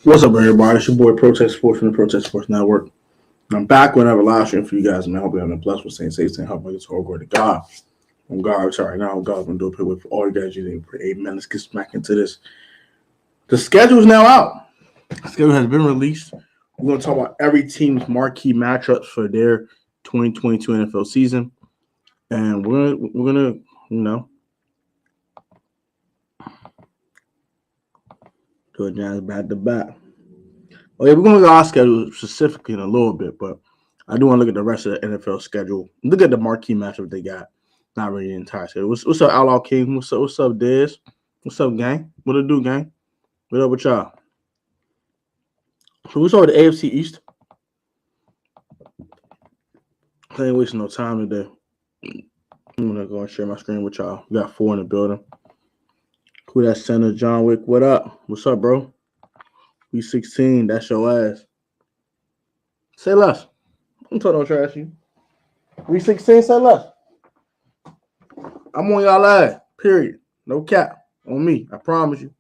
What's up, everybody? It's your boy Protest Sports from the Protest Sports Network. And I'm back whenever live stream for you guys, man. I hope you're having a blessed with Saint Satan. Help me get to glory to God. I'm God. Sorry, now I'm God. I'm going to do it for all you guys. You for 8 minutes. Get smack into this. The schedule is now out. The schedule has been released. We're going to talk about every team's marquee matchups for their 2022 NFL season. And we're gonna, do it now back to back. Oh yeah, we're gonna look at our schedule specifically in a little bit, but I do want to look at the rest of the NFL schedule. Look at the marquee matchup they got. Not really the entire schedule. What's up, Outlaw King? What's up, Diz? What's up, gang? What it do, gang? What up with y'all? So we saw the AFC East. I ain't wasting no time today. I'm gonna go and share my screen with y'all. We got 4 in the building. Who that center? John Wick. What up? What's up, bro? Week 16. That's your ass. Say less. I'm talking no trash to you. Week 16. Say less. I'm on y'all ass. Period. No cap. On me. I promise you.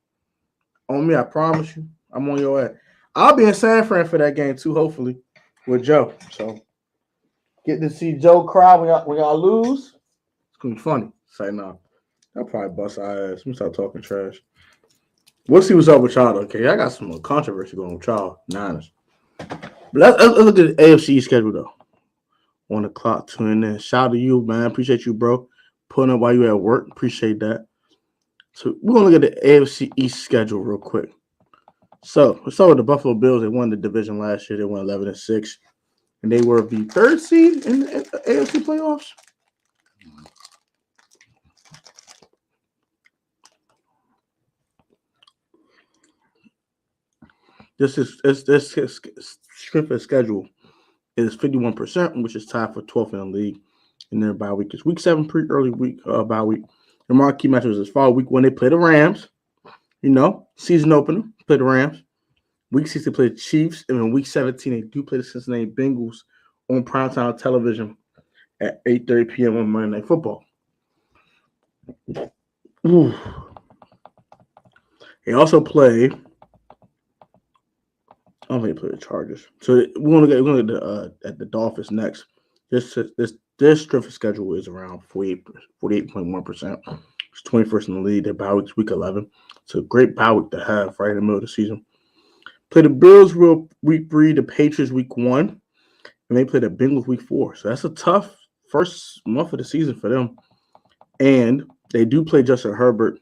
On me. I promise you. I'm on your ass. I'll be in San Fran for that game too, hopefully, with Joe. So get to see Joe cry when y'all lose. It's gonna be funny. Say no. I'll probably bust our ass. Let me start talking trash. We'll see what's up with y'all, okay? I got some more controversy going with y'all, Niners. But let's look at the AFC schedule, though. On the clock, tuning in. Shout out to you, man. Appreciate you, bro. Putting up while you at work. Appreciate that. So we're going to look at the AFC East schedule real quick. So let's start with the Buffalo Bills. They won the division last year. They won 11-6. And they were the 3rd seed in the AFC playoffs. This strength of schedule is 51%, which is tied for 12th in the league. And their bye week is week 7, pretty early week bye week. The marquee matches is fall week 1. They play the Rams. Season opener, play the Rams. Week 6 they play the Chiefs, and in week 17 they do play the Cincinnati Bengals on primetime television at 8:30 p.m. on Monday Night Football. Ooh. They also play. I don't think they play the Chargers. So we're gonna get at the Dolphins next. This strength of schedule is around 48.1%. It's 21st in the league. Their bye week's week 11. It's a great bye week to have right in the middle of the season. Play the Bills week 3, the Patriots week 1, and they play the Bengals week 4. So that's a tough first month of the season for them. And they do play Justin Herbert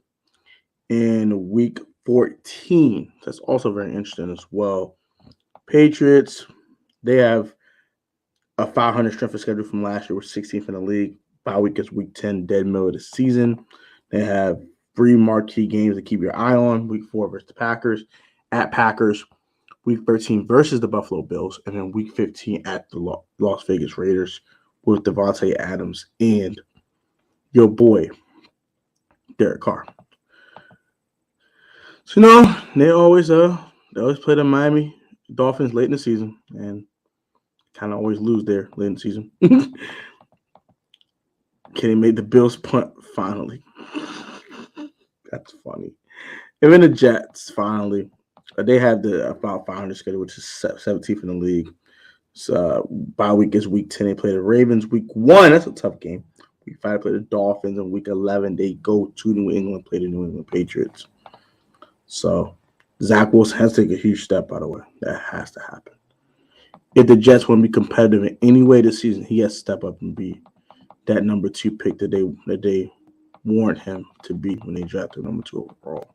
in week 14. That's also very interesting as well. Patriots, they have a 500 strength of schedule from last year, with 16th in the league. Bye week is week 10, dead middle of the season. They have 3 marquee games to keep your eye on. Week 4 versus the Packers, at Packers. Week 13 versus the Buffalo Bills, and then week 15 at the Las Vegas Raiders with Devontae Adams and your boy, Derek Carr. So, they always play the Miami Dolphins late in the season and kind of always lose there late in the season. Kenny made the Bills punt finally. That's funny. And then the Jets finally. They have the about 500 schedule, which is 17th in the league. So bye week is week 10. They play the Ravens week 1. That's a tough game. Week 5 they play the Dolphins, and week 11 they go to New England, play the New England Patriots. So Zach Wilson has to take a huge step, by the way. That has to happen. If the Jets want to be competitive in any way this season, he has to step up and be that number 2 pick that they warned him to be when they drafted number 2 overall.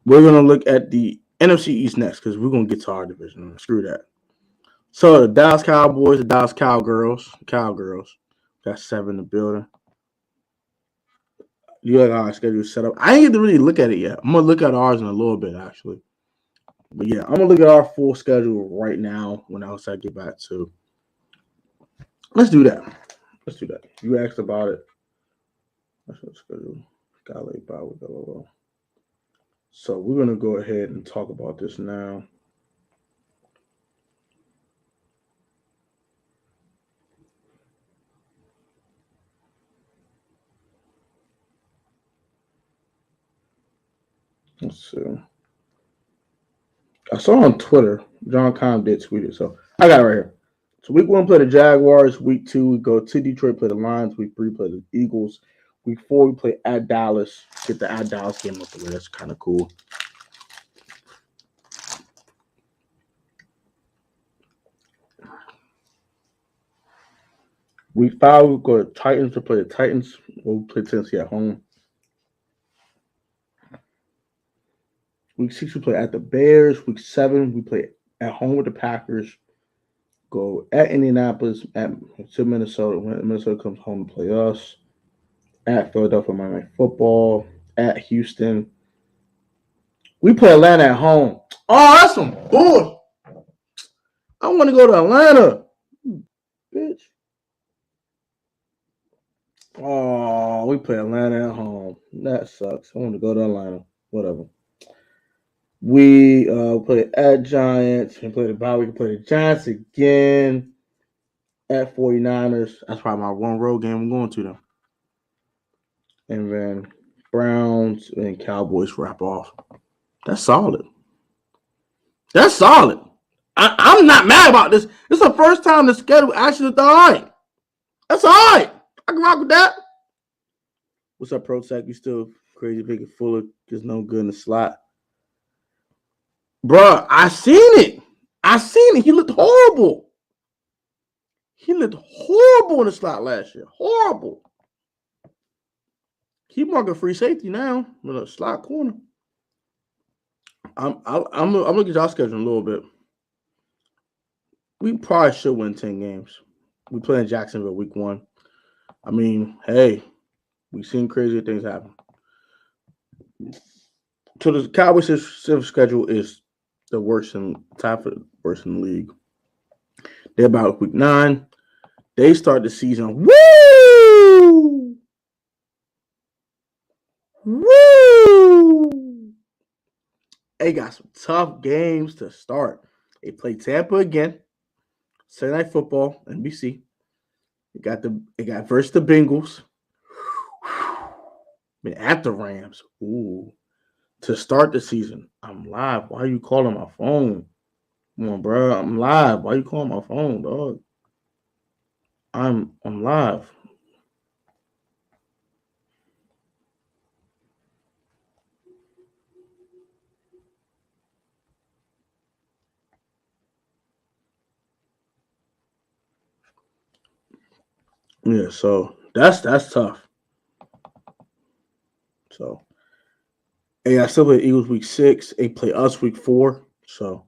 We're going to look at the NFC East next because we're going to get to our division. Screw that. So the Dallas Cowboys, the Dallas Cowgirls, got 7 in the building. You got our schedule set up. I ain't get to really look at it yet. I'm going to look at ours in a little bit, actually. But yeah, I'm going to look at our full schedule right now when I get back to. Let's do that. You asked about it. That's what schedule. Got laid by with blah. So we're going to go ahead and talk about this now. Let's see. I saw on Twitter, John Con did tweet it, so I got it right here. So week 1 play the Jaguars. Week 2 we go to Detroit, play the Lions. Week 3 play the Eagles. Week 4 we play at Dallas. Get the at Dallas game up the way. That's kind of cool. Week 5 we go to Titans to play the Titans. We'll play Tennessee at home. Week 6 we play at the Bears. Week 7 we play at home with the Packers. Go at Indianapolis, to Minnesota. When Minnesota comes home to play us. At Philadelphia, Miami football. At Houston. We play Atlanta at home. Oh, that's some bull. I want to go to Atlanta. Bitch. Oh, we play Atlanta at home. That sucks. I want to go to Atlanta. Whatever. We play at Giants. We play the bye. We can play the Giants again. At 49ers. That's probably my one road game I'm going to them. And then Browns and Cowboys wrap off. That's solid. That's solid. I'm not mad about this. This is the first time the schedule actually is all right. That's all right. I can rock with that. What's up, Pro Tech? You still crazy big and full of just no good in the slot. Bruh, I seen it. He looked horrible. He looked horrible in the slot last year. Horrible. He marking free safety now with a slot corner. I'm looking at y'all schedule a little bit. We probably should win 10 games. We play in Jacksonville week 1. I mean, hey, we've seen crazier things happen. So the Cowboys' schedule is the worst in the league. They're about week 9. They start the season. Woo! They got some tough games to start. They play Tampa again. Sunday Night Football, NBC. They got versus the Bengals. At the Rams. Ooh. To start the season. I'm live. Why are you calling my phone? Come on, bro. I'm live. Why are you calling my phone, dog? I'm live. Yeah, so that's tough. So, hey, I still play Eagles week 6. They play us week 4. So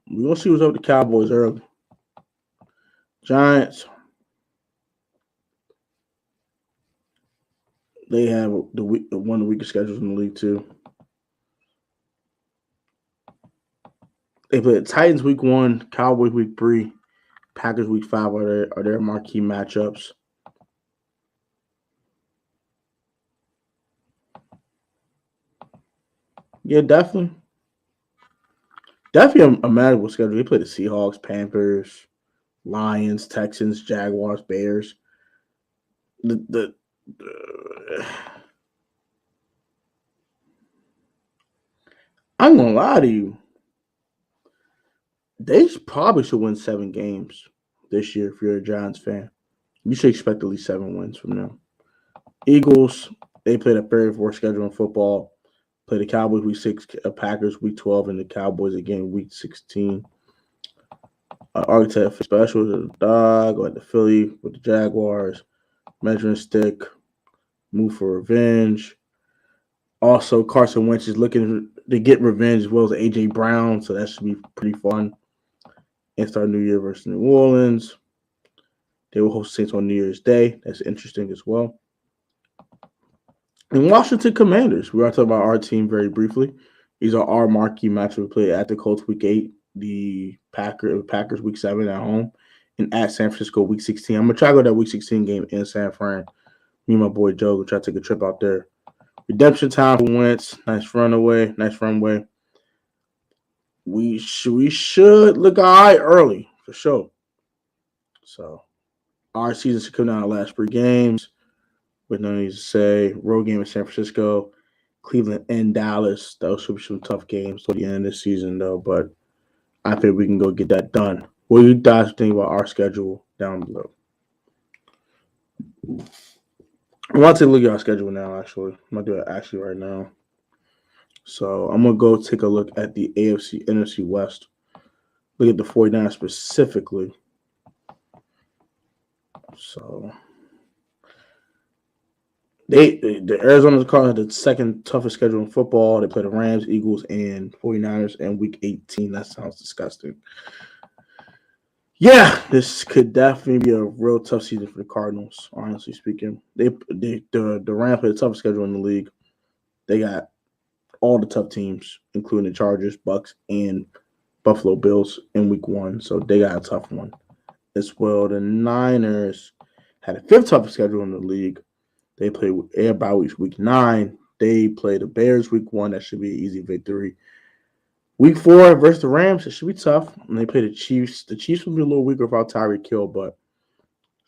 we're gonna see what's up with the Cowboys early. Giants. They have one of the weakest schedules in the league too. They play the Titans week 1, Cowboys week 3, Packers week 5 are their marquee matchups. Yeah, definitely. Definitely a manageable schedule. They play the Seahawks, Panthers, Lions, Texans, Jaguars, Bears. I'm gonna lie to you. They probably should win 7 games this year if you're a Giants fan. You should expect at least 7 wins from them. Eagles, they play the very worst schedule in football. Play the Cowboys week 6, Packers week 12, and the Cowboys again week 16. Architect for special, the dog, or the Philly with the Jaguars. Measuring stick, move for revenge. Also, Carson Wentz is looking to get revenge as well as A.J. Brown, so that should be pretty fun. And start New Year versus New Orleans. They will host Saints on New Year's Day. That's interesting as well. And Washington Commanders. We are talking about our team very briefly. These are our marquee matchups. We play at the Colts week 8, the Packers week 7 at home, and at San Francisco week 16. I'm going to try to go to that week 16 game in San Fran. Me and my boy Joe will try to take a trip out there. Redemption time for Wentz. Nice runway. We should look all right early, for sure. So, our season should come down to the last 3 games. With no need to say. Road game in San Francisco. Cleveland and Dallas. Those should be some tough games toward the end of the season, though. But I think we can go get that done. What do you guys think about our schedule down below? I want to take a look at our schedule now, actually. I'm going to do it actually right now. So I'm going to go take a look at the AFC, NFC West. Look at the 49ers specifically. So the Arizona Cardinals had the second toughest schedule in football. They play the Rams, Eagles, and 49ers in Week 18. That sounds disgusting. Yeah, this could definitely be a real tough season for the Cardinals, honestly speaking. The Rams play the toughest schedule in the league. They got all the tough teams, including the Chargers, Bucks, and Buffalo Bills in Week 1. So they got a tough one as well. The Niners had a fifth toughest schedule in the league. They play air bye week 9. They play the Bears Week 1. That should be an easy victory. Week 4 versus the Rams, it should be tough. And they play the Chiefs. The Chiefs will be a little weaker without Tyreek Hill, but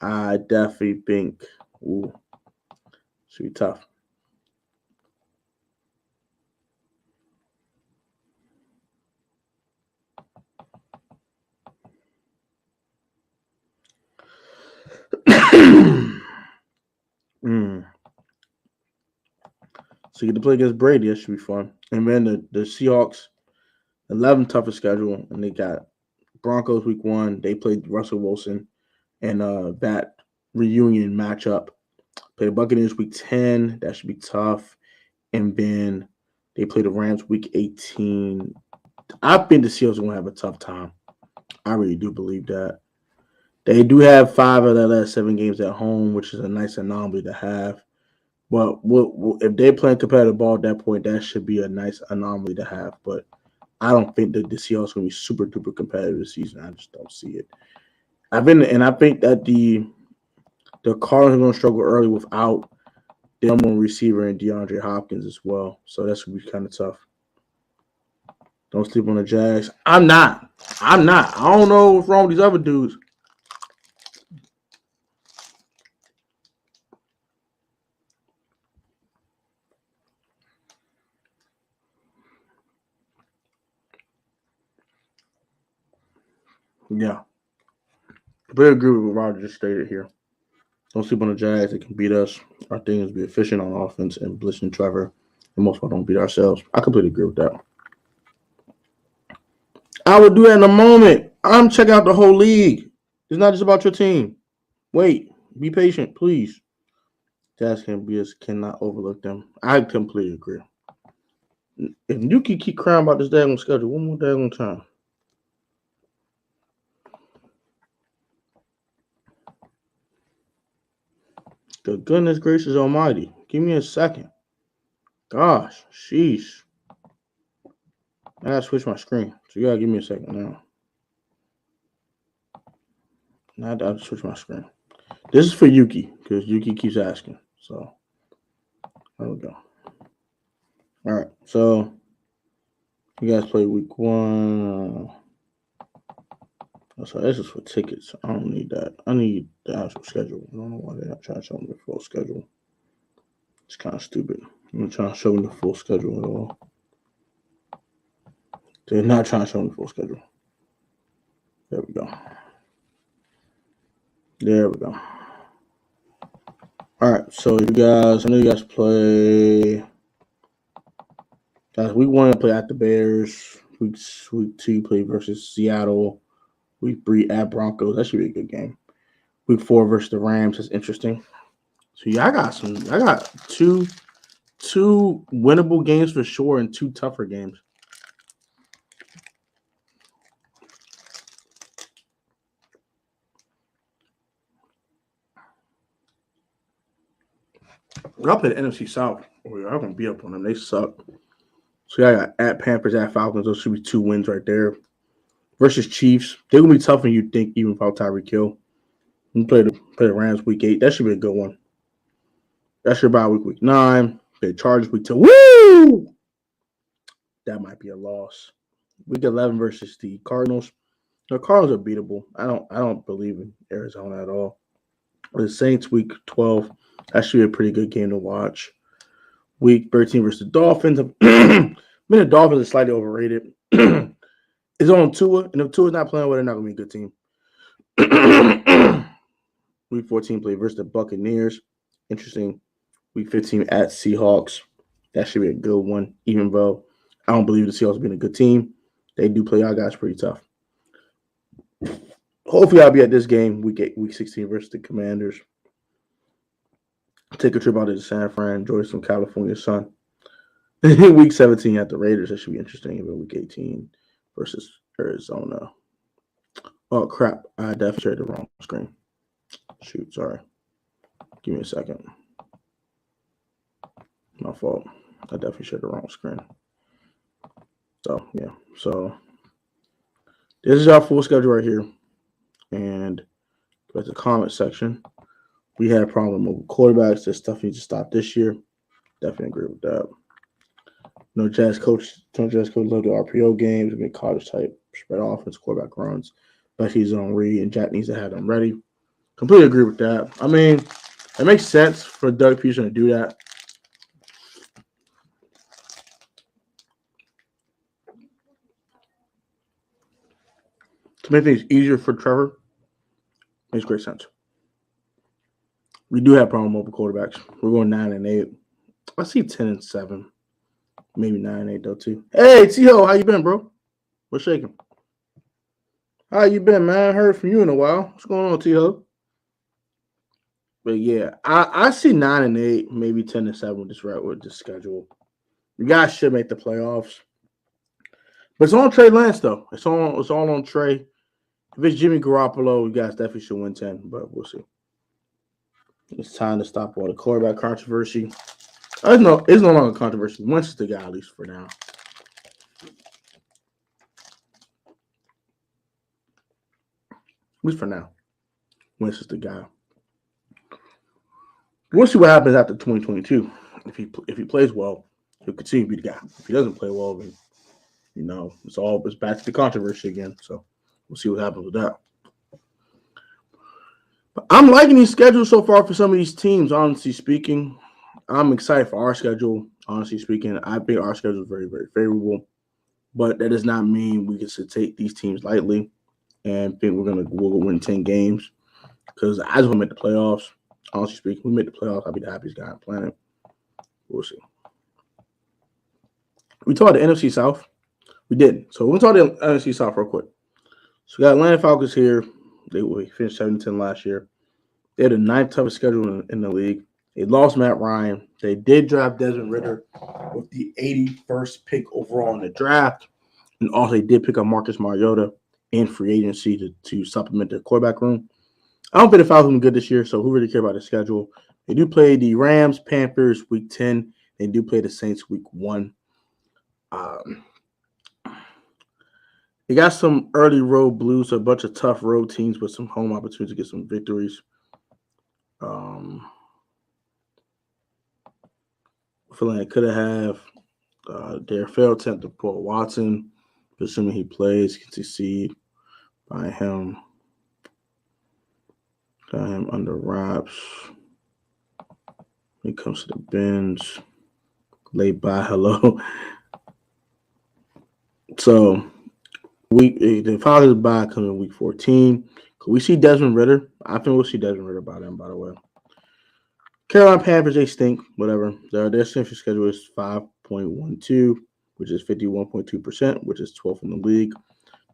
I definitely think it should be tough. So you get to play against Brady. That should be fun. And then the Seahawks, 11th toughest schedule, and they got Broncos Week 1. They played Russell Wilson, and that reunion matchup. Play the Buccaneers Week 10. That should be tough. And then they play the Rams Week 18. I think the Seahawks are going to have a tough time. I really do believe that. They do have 5 of their last 7 games at home, which is a nice anomaly to have. But if they're playing competitive ball at that point, that should be a nice anomaly to have. But I don't think that the Seahawks are going to be super duper competitive this season. I just don't see it. I think that the Cardinals are going to struggle early without the number one receiver and DeAndre Hopkins as well. So that's going to be kind of tough. Don't sleep on the Jags. I'm not. I don't know what's wrong with these other dudes. Yeah. I completely agree with what Roger just stated here. Don't sleep on the Jags. They can beat us. Our thing is be efficient on offense and blitzing Trevor. And most of all, don't beat ourselves. I completely agree with that. I would do that in a moment. I'm checking out the whole league. It's not just about your team. Wait. Be patient, please. Jags cannot overlook them. I completely agree. If you can keep crying about this daggone schedule one more daggone time. Good goodness gracious almighty. Give me a second. Gosh, sheesh. I gotta switch my screen. So you gotta give me a second now. Now I gotta switch my screen. This is for Yuki, because Yuki keeps asking. So there we go. Alright, so you guys play week 1. So this is for tickets. I don't need that. I need the actual schedule. I don't know why they're not trying to show me the full schedule. It's kind of stupid. I'm not trying to show me the full schedule at all. They're not trying to show me the full schedule. There we go. There we go. All right, so you guys, I know you guys play. Guys, week 1 play at the Bears. Week 2 play versus Seattle. Week 3 at Broncos. That should be a good game. Week 4 versus the Rams. That's interesting. So yeah, I got two winnable games for sure and 2 tougher games. I'll play the NFC South. I'm going to be up on them. They suck. So yeah, I got at Panthers, at Falcons. Those should be 2 wins right there. Versus Chiefs. They're going to be tougher than you think, even without Tyreek Hill. You play the Rams week 8. That should be a good one. That's your bye week 9. Play the Chargers week 2. Woo! That might be a loss. Week 11 versus the Cardinals. The Cardinals are beatable. I don't believe in Arizona at all. The Saints week 12. That should be a pretty good game to watch. Week 13 versus the Dolphins. I mean, the Dolphins are slightly overrated. It's on Tua, and if Tua's not playing well, they're not going to be a good team. Week 14 play versus the Buccaneers. Interesting. Week 15 at Seahawks. That should be a good one, even though I don't believe the Seahawks being a good team. They do play y'all guys pretty tough. Hopefully, I'll be at this game week 16 versus the Commanders. Take a trip out to San Fran, enjoy some California sun. Week 17 at the Raiders. That should be interesting. Even week 18 versus Arizona. Oh, crap. I definitely shared the wrong screen. Shoot, sorry. Give me a second. My fault. I definitely shared the wrong screen. So, yeah. So, this is our full schedule right here. And go to the comment section. We had a problem with mobile quarterbacks. This stuff needs to stop this year. Definitely agree with that. No Jazz coach love the RPO games. We get college type spread offense, quarterback runs. Especially zone read, and Jack needs to have them ready. Completely agree with that. I mean, it makes sense for Doug Peterson to do that. To make things easier for Trevor, makes great sense. We do have problem with mobile quarterbacks. We're going 9-8. I see 10-7. Maybe 9-8 though too. Hey, T-Ho, how you been, bro? What's shaking? How you been, man? I heard from you in a while. What's going on, T-Ho? But yeah, I see 9-8, maybe 10-7 with this schedule. You guys should make the playoffs. But it's on Trey Lance though. It's all on Trey. If it's Jimmy Garoppolo, you guys definitely should win 10, but we'll see. It's time to stop all the quarterback controversy. It's no longer controversy. Wentz is the guy, at least for now. At least for now. Wentz is the guy. We'll see what happens after 2022. If he plays well, he'll continue to be the guy. If he doesn't play well, then it's back to the controversy again. So we'll see what happens with that. But I'm liking these schedules so far for some of these teams, honestly speaking. I'm excited for our schedule, honestly speaking. I think our schedule is very, very favorable. But that does not mean we get to take these teams lightly and think we'll win 10 games. Because I just want to make the playoffs. Honestly speaking, we make the playoffs, I'll be the happiest guy on the planet. We'll see. We talked the NFC South. We did. So we'll talk the NFC South real quick. So we got Atlanta Falcons here. They finished 7-10 last year. They had the 9th toughest schedule in the league. They lost Matt Ryan. They did draft Desmond Ridder with the 81st pick overall in the draft. And also they did pick up Marcus Mariota in free agency to supplement their quarterback room. I don't think the Falcons are good this year, so who really care about the schedule? They do play the Rams, Panthers week 10. They do play the Saints week 1. They got some early road blues, so a bunch of tough road teams with some home opportunities to get some victories. Feeling like could have their failed attempt to pull Watson, assuming he plays, can succeed by him. Got him under wraps. When it comes to the bins, laid by hello. So the Falcons bye coming in week 14. Could we see Desmond Ridder? I think we'll see Desmond Ridder by then, by the way. Carolina Panthers, they stink. Whatever. Their strength schedule is 5.12, which is 51.2%, which is 12th in the league.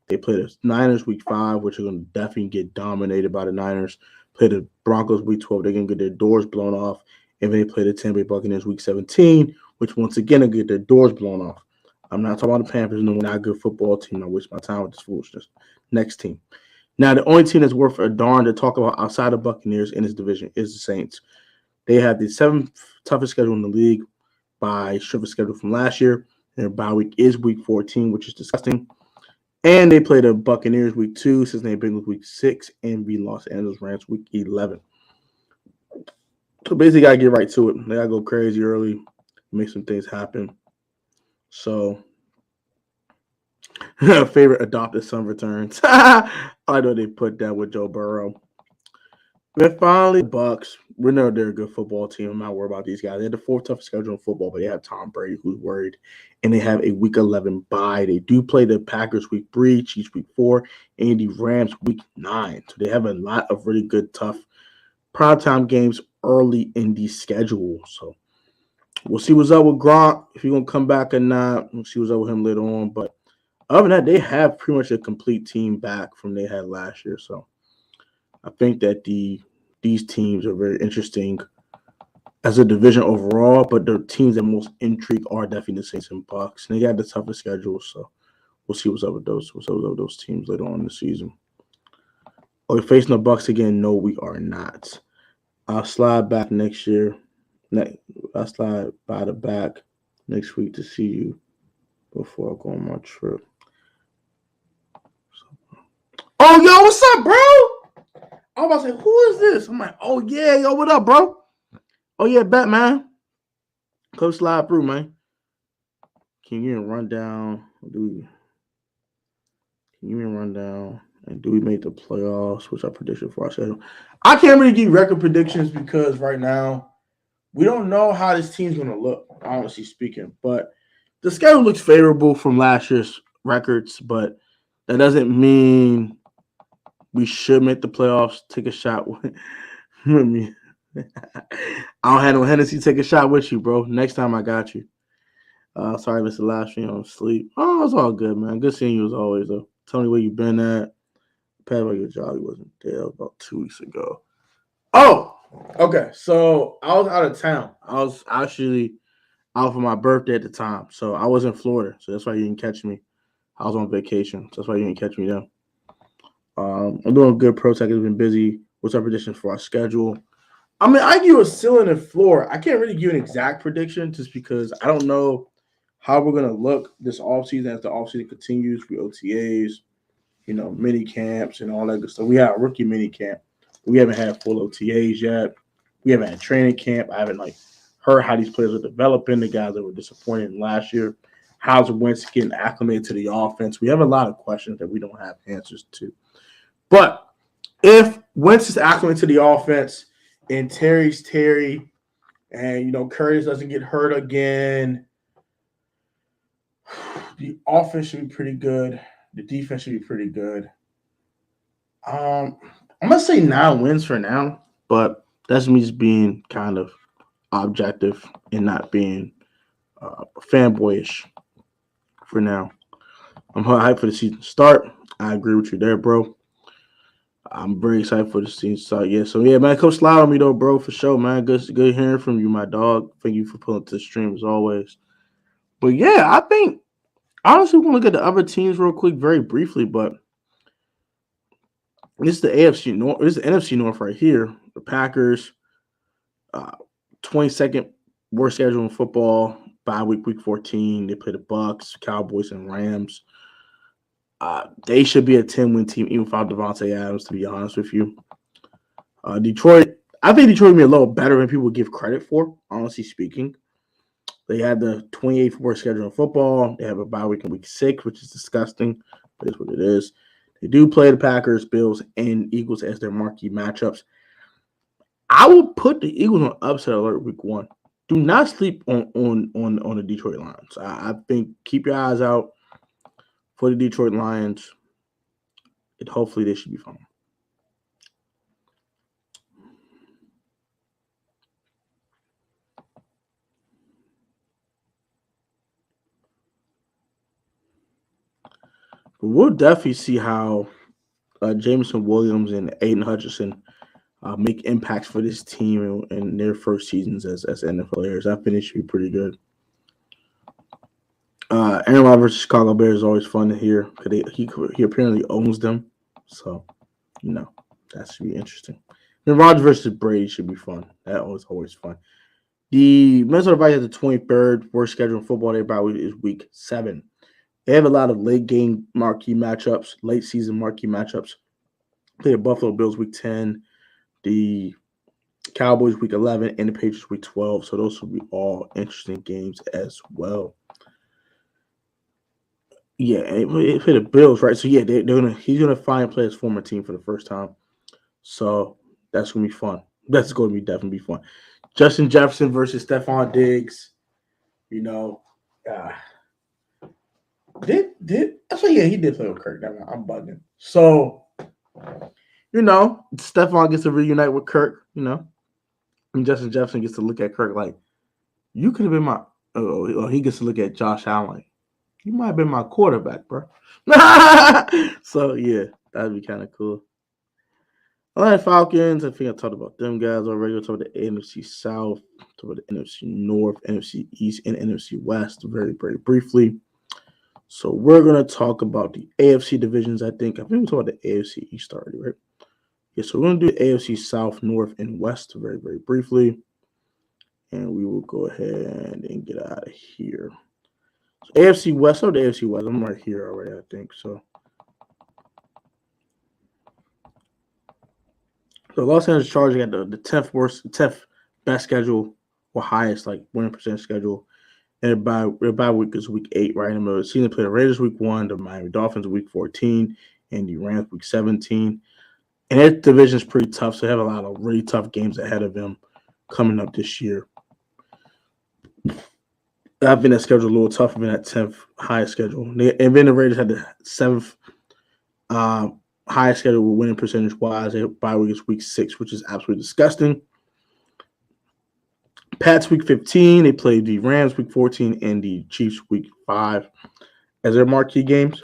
They play the Niners week 5, which are going to definitely get dominated by the Niners. Play the Broncos week 12. They're going to get their doors blown off. And then they play the Tampa Bay Buccaneers week 17, which once again are going to get their doors blown off. I'm not talking about the Panthers. No, we're not a good football team. I waste my time with this foolishness. Next team. Now, the only team that's worth a darn to talk about outside of Buccaneers in this division is the Saints. They have the 7th toughest schedule in the league by strength of schedule from last year. Their bye week is week 14, which is disgusting. And they play the Buccaneers week 2, Cincinnati Bengals week 6, and the Los Angeles Rams week 11. So basically, got to get right to it. They got to go crazy early, make some things happen. So, favorite adopted son returns. I know they put that with Joe Burrow. They're finally Bucks. We know they're a good football team. I'm not worried about these guys. They had the fourth toughest schedule in football, but they have Tom Brady, who's worried, and they have a Week 11 bye. They do play the Packers Week 3, Chiefs Week 4, and the Rams Week 9. So they have a lot of really good, tough primetime games early in the schedule. So we'll see what's up with Gronk, if he's going to come back or not. We'll see what's up with him later on. But other than that, they have pretty much a complete team back from they had last year. So I think that these teams are very interesting as a division overall, but the teams that most intrigue are definitely the Saints and Bucks. And they got the toughest schedule, so we'll see what's up with those. What's up with those teams later on in the season. Are we facing the Bucks again? No, we are not. I'll slide back next year. I'll slide by the back next week to see you before I go on my trip. Oh, yo, what's up, bro? I was about to say, who is this? I'm like, oh, yeah, yo, what up, bro? Oh, yeah, bet, man. Come slide through, man. Can you give me a rundown? Can you give me a rundown? And do we make the playoffs? Which I predicted for our schedule. I can't really give record predictions because right now we don't know how this team's going to look, honestly speaking. But the schedule looks favorable from last year's records, but that doesn't mean we should make the playoffs. Take a shot with me. I don't have no Hennessy. Take a shot with you, bro. Next time I got you. Sorry, Mr. Live stream on sleep. Oh, it's all good, man. Good seeing you as always, though. Tell me where you been at. Pat about your job. He wasn't there about 2 weeks ago. Oh, okay. So I was out of town. I was actually out for my birthday at the time. So I was in Florida. So that's why you didn't catch me. I was on vacation. So that's why you didn't catch me then. I'm doing good. Pro Tech has been busy. What's our prediction for our schedule? I mean, I give you a ceiling and floor. I can't really give you an exact prediction just because I don't know how we're going to look this offseason as the offseason continues for OTAs, mini camps and all that good stuff. We have a rookie mini camp. We haven't had full OTAs yet. We haven't had training camp. I haven't heard how these players are developing, the guys that were disappointed last year. How's Wentz getting acclimated to the offense? We have a lot of questions that we don't have answers to. But if Wentz is acclimated to the offense and Terry's Terry and, Curtis doesn't get hurt again, the offense should be pretty good. The defense should be pretty good. I'm going to say 9 wins for now, but that's me just being kind of objective and not being fanboyish for now. I'm hyped for the season to start. I agree with you there, bro. I'm very excited for the season to start. Yeah, so, yeah, man, come slide on me, though, bro, for sure, man. Good hearing from you, my dog. Thank you for pulling to the stream, as always. But, yeah, I think, honestly, we're going to look at the other teams real quick, very briefly, but this is the AFC North. This is the NFC North right here. The Packers, 22nd worst schedule in football. Bye week 14. They play the Bucks, Cowboys, and Rams. They should be a 10-win team, even without Devontae Adams, to be honest with you. Detroit, I think Detroit will be a little better than people give credit for, honestly speaking. They had the 28th worst schedule in football. They have a bye week in week 6, which is disgusting, but it's what it is. They do play the Packers, Bills, and Eagles as their marquee matchups. I will put the Eagles on upset alert week 1. Do not sleep on the Detroit Lions. I think keep your eyes out for the Detroit Lions. And hopefully they should be fine. But we'll definitely see how Jameson Williams and Aiden Hutchinson make impacts for this team in their first seasons as NFL players. I think it should be pretty good. Aaron Rodgers versus Chicago Bears is always fun to hear because he apparently owns them. So, that should be interesting. Then Rodgers versus Brady should be fun. That was always fun. The Minnesota Vikings have the 23rd worst schedule in football. Their bye week is week 7. They have a lot of late season marquee matchups. Play the Buffalo Bills week 10, the Cowboys week 11, and the Patriots week 12. So those will be all interesting games as well. Yeah, and for the Bills, right? So yeah, he's gonna find play his former team for the first time. So That's going to be fun. That's going to be definitely be fun. Justin Jefferson versus Stephon Diggs. You know, he did play with Kirk. I'm bugging. So, you know, Stephon gets to reunite with Kirk, you know, and Justin Jefferson gets to look at Kirk like, you could have been my, he gets to look at Josh Allen. You might have been my quarterback, bro. So, yeah, that'd be kind of cool. Atlanta Falcons, I think I talked about them guys already. I talked about the NFC South, talked about the NFC North, NFC East, and NFC West very, very briefly. So we're going to talk about the AFC divisions, I think. I think we talked about the AFC East already, right? Yeah, so we're going to do AFC South, North, and West very, very briefly. And we will go ahead and get out of here. So AFC West, the AFC West. I'm right here already, I think. So Los Angeles Chargers got the 10th best schedule or highest like winning percentage schedule. And their bye week is week 8, right in the middle of the season. They play the Raiders week 1, the Miami Dolphins week 14, and the Rams week 17. And their division is pretty tough, so they have a lot of really tough games ahead of them coming up this year. I think that schedule a little tougher than that 10th highest schedule. And then the Raiders had the 7th highest schedule winning percentage-wise. Their bye week is week 6, which is absolutely disgusting. Pats week 15, they played the Rams week 14 and the Chiefs week 5 as their marquee games.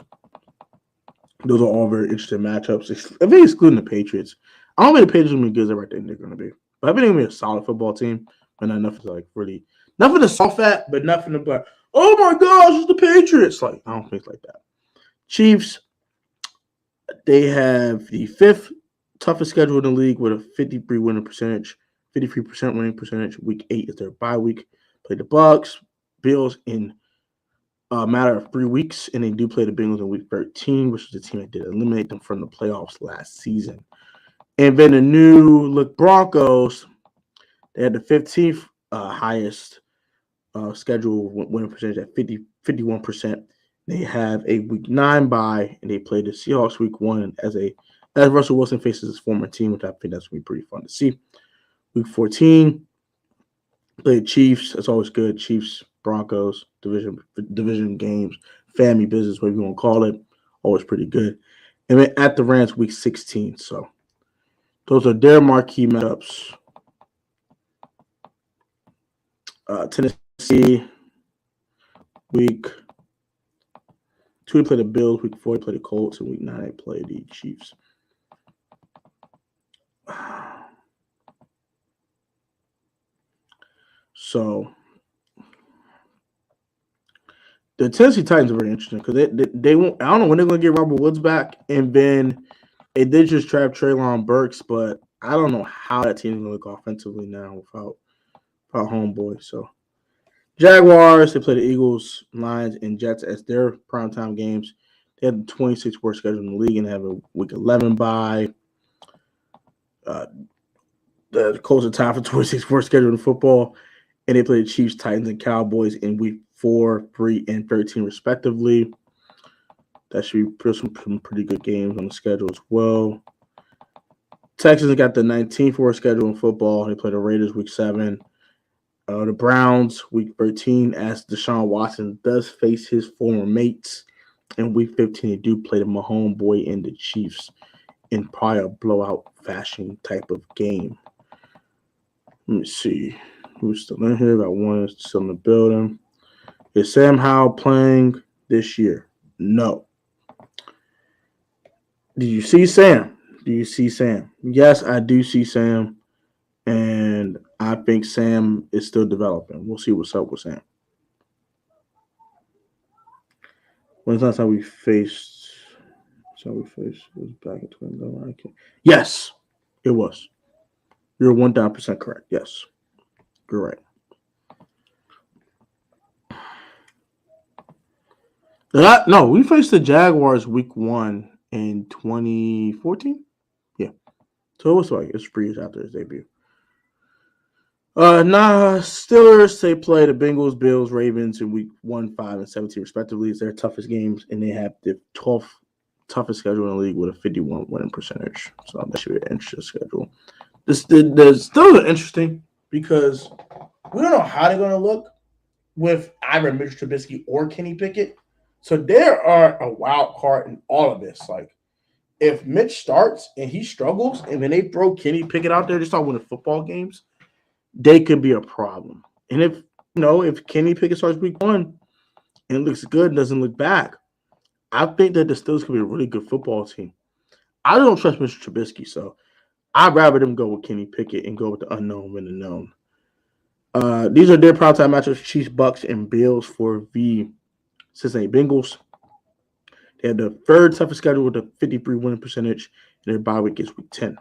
Those are all very interesting matchups. I think excluding the Patriots. I don't think the Patriots are going to be good as everything they're going to be. But I think they're going to be a solid football team. But not enough to like really nothing to soft at, but nothing to like, oh my gosh, it's the Patriots. Like, I don't think it's like that. Chiefs, they have the 5th toughest schedule in the league with a 53% winning percentage. Week 8 is their bye week. Play the Bucks, Bills in a matter of 3 weeks, and they do play the Bengals in week 13, which is the team that did eliminate them from the playoffs last season. And then the new look Broncos, they had the 15th highest schedule winning percentage at 51%. They have a week 9 bye, and they play the Seahawks week 1 as Russell Wilson faces his former team, which I think that's going to be pretty fun to see. Week 14, play Chiefs. That's always good. Chiefs, Broncos, division games, family business, whatever you want to call it. Always pretty good. And then at the Rams, week 16. So those are their marquee matchups. Tennessee, week 2, they play the Bills. Week 4, they play the Colts. And week 9, they play the Chiefs. So the Tennessee Titans are very interesting because they won't. I don't know when they're going to get Robert Woods back, and then they did just trap Treylon Burks, but I don't know how that team is going to look offensively now without homeboy. So Jaguars, they play the Eagles, Lions, and Jets as their primetime games. They have the 26th worst schedule in the league and have a week 11 bye. The Colts are tied for 26th worst schedule in football, and they play the Chiefs, Titans, and Cowboys in week 4, 3, and 13, respectively. That should be some pretty good games on the schedule as well. Texans got the 19th worst schedule in football. They play the Raiders week 7. The Browns week 13, as Deshaun Watson does face his former mates. In week 15, they do play the Mahomes boy and the Chiefs in probably a blowout fashion type of game. Let me see. Who's still in here? Got one still in the building. Is Sam Howell playing this year? No. Do you see Sam? Yes, I do see Sam. And I think Sam is still developing. We'll see what's up with Sam. When's the last time we faced? It was back in 2011. Yes, it was. You're 1,000% correct. Yes, you're right. No, we faced the Jaguars week 1 in 2014. Yeah, so it was like it's 3 years after his debut. Steelers, they play the Bengals, Bills, Ravens in week 1, 5, and 17, respectively. It's their toughest games, and they have the 12th toughest schedule in the league with a 51 winning percentage. So that should be an interesting schedule. The Steelers are interesting because we don't know how they're going to look with either Mitch Trubisky or Kenny Pickett. So there are a wild card in all of this. Like, if Mitch starts and he struggles, and then they throw Kenny Pickett out there to start winning football games, they could be a problem. And if Kenny Pickett starts week 1 and looks good and doesn't look back, I think that the Steelers could be a really good football team. I don't trust Mr. Trubisky, so I'd rather them go with Kenny Pickett and go with the unknown than the known. These are their primetime matchups: Chiefs, Bucks, and Bills for the Cincinnati Bengals. They have the third toughest schedule with a 53 winning percentage, and their bye week is week 10.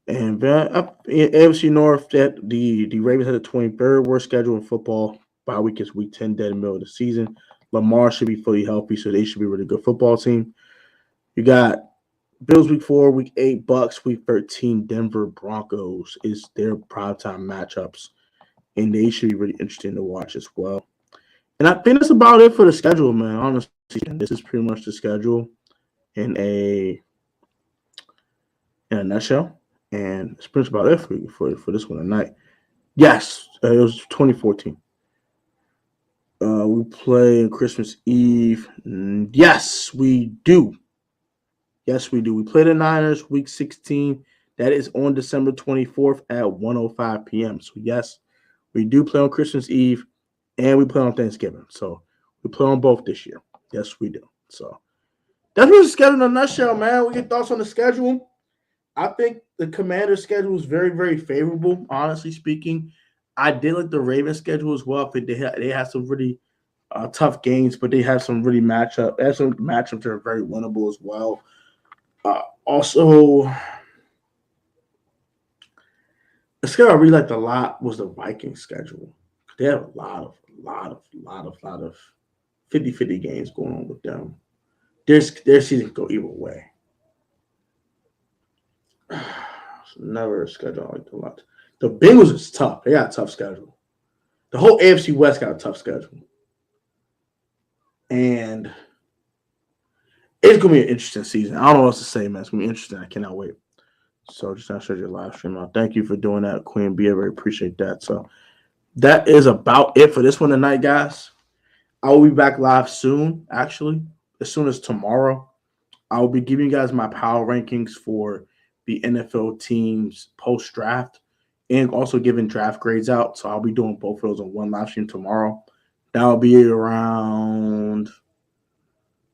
And up in AFC North, that the Ravens had the 23rd worst schedule in football. Bye week is week 10, dead in the middle of the season. Lamar should be fully healthy, so they should be a really good football team. You got Bills week 4, week 8, Bucks week 13, Denver Broncos is their primetime matchups, and they should be really interesting to watch as well. And I think that's about it for the schedule, man. Honestly, this is pretty much the schedule in a nutshell, and it's pretty much about it for this one tonight. Yes, it was 2014. We play Christmas Eve. Yes, we do. Yes, we do. We play the Niners week 16. That is on December 24th at 1:05 p.m. So, yes, we do play on Christmas Eve, and we play on Thanksgiving. So, we play on both this year. Yes, we do. So, that's what's the schedule in a nutshell, man. What your thoughts on the schedule? I think the Commanders' schedule is very, very favorable, honestly speaking. I did like the Ravens' schedule as well. They have some really tough games, but they have some really matchups that are very winnable as well. Also, the schedule I really liked a lot was the Vikings schedule. They have a lot of 50-50 games going on with them. Their season can go either way. Never a schedule I liked a lot. The Bengals is tough. They got a tough schedule. The whole AFC West got a tough schedule. And it's going to be an interesting season. I don't know what else to say, man. It's going to be interesting. I cannot wait. So just to show your live stream out. Thank you for doing that, Queen B. I very appreciate that. So that is about it for this one tonight, guys. I will be back live soon, actually, as soon as tomorrow. I will be giving you guys my power rankings for the NFL teams post-draft and also giving draft grades out. So I'll be doing both of those on one live stream tomorrow. That'll be around,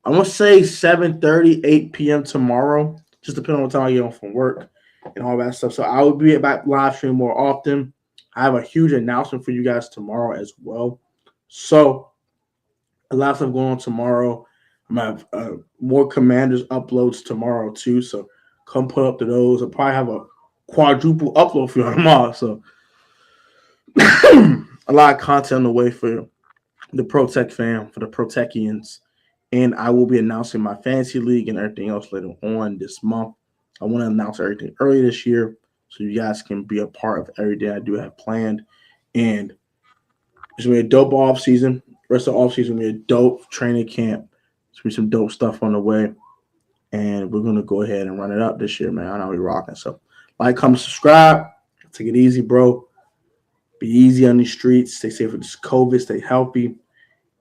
I want to say 7:30, 8 p.m. tomorrow, just depending on what time I get home from work and all that stuff. So I will be back live stream more often. I have a huge announcement for you guys tomorrow as well. So a lot of stuff going on tomorrow. I'm going to have more Commanders uploads tomorrow too. So come put up to those. I'll probably have a quadruple upload for you tomorrow. So a lot of content on the way for the Pro Tech fam, for the Pro Techians. And I will be announcing my fantasy league and everything else later on this month. I want to announce everything early this year so you guys can be a part of everything I do have planned. And it's going to be a dope off season. The rest of the off season will be a dope training camp. There's going to be some dope stuff on the way. And we're going to go ahead and run it up this year, man. I know we're rocking. So like, comment, subscribe. Take it easy, bro. Be easy on these streets. Stay safe with this COVID. Stay healthy.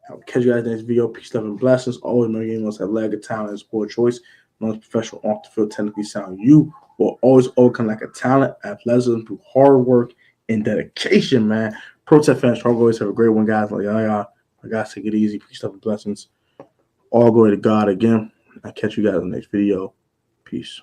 I'll catch you guys in the next video. Peace, love, and blessings. Always remember, you must have leg of talent and sport choice. Most professional off the field, technically sound. You will always overcome like a talent, athleticism through hard work and dedication, man. Pro Tech fans, always have a great one, guys. Like, I guys, take it easy. Peace, love, and blessings. All glory to God again. I'll catch you guys in the next video. Peace.